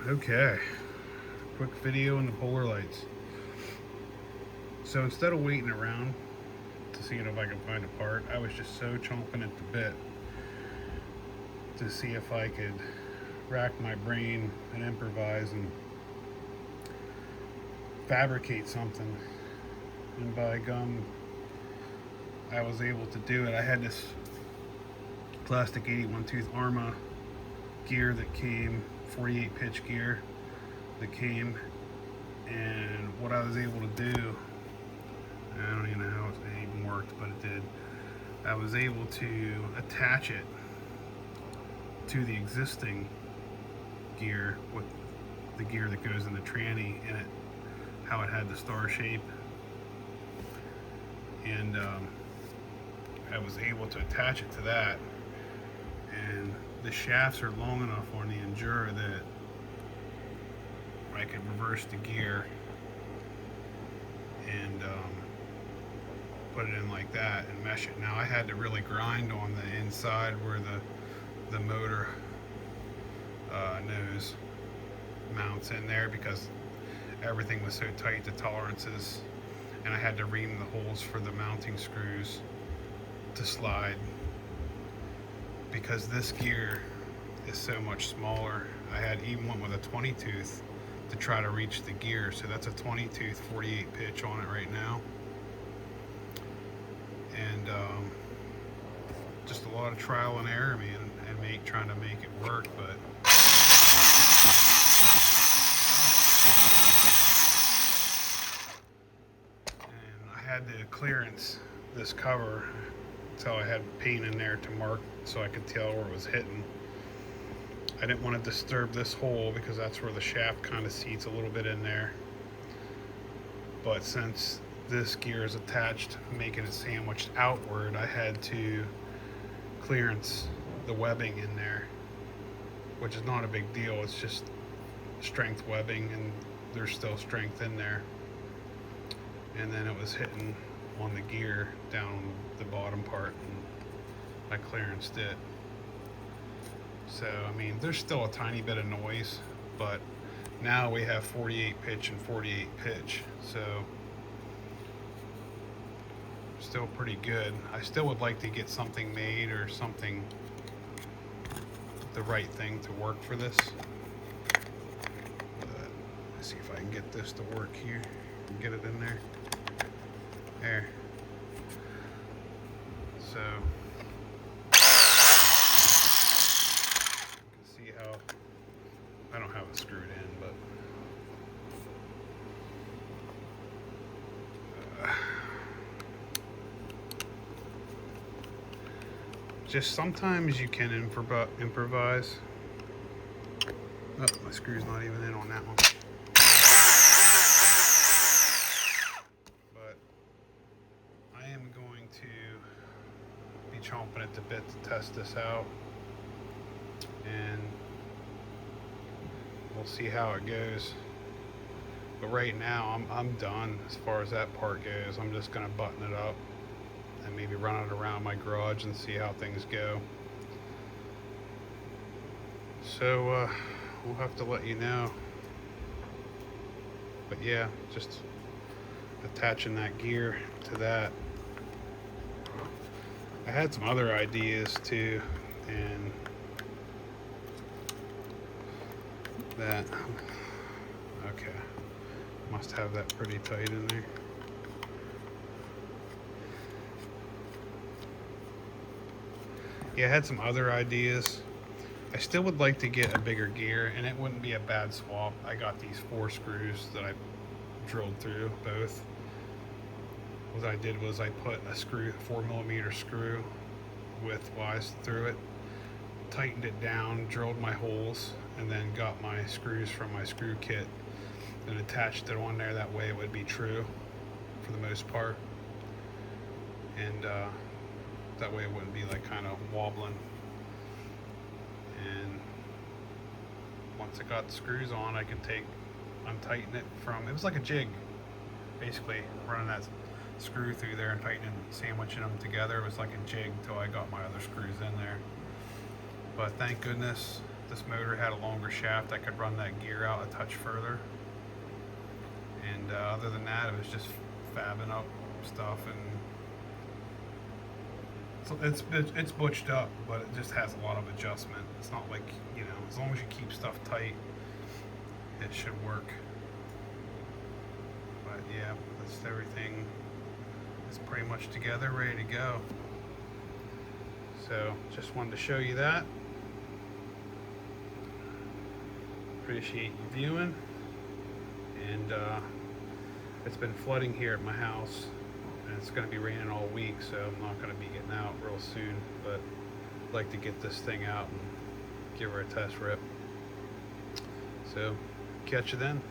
Okay, quick video on the polar lights. So instead of waiting around to see if I could find a part, I was just so chomping at the bit to see if I could rack my brain and improvise and fabricate something. And by gum, I was able to do it. I had this plastic 81 tooth Arma gear that came, 48 pitch gear that came, and what I was able to do, I don't even know how it even worked, but it did. I was able to attach it to the existing gear with the gear that goes in the tranny in it, how it had the star shape, and I was able to attach it to that, and the shafts are long enough on the Endura that I could reverse the gear and put it in like that and mesh it. Now I had to really grind on the inside where the motor nose mounts in there because everything was so tight, the tolerances, and I had to ream the holes for the mounting screws to slide because this gear is so much smaller. I had even went with a 20 tooth to try to reach the gear, so that's a 20 tooth 48 pitch on it right now, and just a lot of trial and error, man, and trying to make it work. But and I had to clearance this cover until I had paint in there to mark so I could tell where it was hitting. I didn't want to disturb this hole because that's where the shaft kind of seats a little bit in there. But since this gear is attached, making it sandwiched outward, I had to clearance the webbing in there, which is not a big deal. It's just strength webbing, and there's still strength in there. And then it was hitting on the gear down the bottom part, and I clearanced it. So, I mean, there's still a tiny bit of noise, but now we have 48 pitch and 48 pitch, so still pretty good. I still would like to get something made or something, the right thing to work for this. But let's see if I can get this to work here and get it in there. There. So I don't have it screwed in, but just sometimes you can improvise. Oh, my screw's not even in on that one. But I am going to be chomping at the bit to test this out, and we'll see how it goes. But right now I'm done as far as that part goes. I'm just gonna button it up and maybe run it around my garage and see how things go. So we'll have to let you know. But yeah, just attaching that gear to that. I had some other ideas too, and that, okay, must have that pretty tight in there. Yeah, I had some other ideas. I still would like to get a bigger gear, and it wouldn't be a bad swap. I got these 4 screws that I drilled through both. What I did was I put a 4mm screw widthwise through it, tightened it down, drilled my holes, and then got my screws from my screw kit and attached it on there. That way it would be true for the most part, and that way it wouldn't be like kind of wobbling. And once I got the screws on, I could untighten it from, it was like a jig basically, running that screw through there and tightening, sandwiching them together. It was like a jig till I got my other screws in there. But thank goodness this motor had a longer shaft, I could run that gear out a touch further. And other than that, it was just fabbing up stuff, and so it's butched up, but it just has a lot of adjustment. It's not like, you know, as long as you keep stuff tight, it should work. But yeah, that's everything. It's pretty much together, ready to go. So just wanted to show you that. Appreciate you viewing. And it's been flooding here at my house, and it's going to be raining all week, so I'm not going to be getting out real soon, but I'd like to get this thing out and give her a test rip. So catch you then.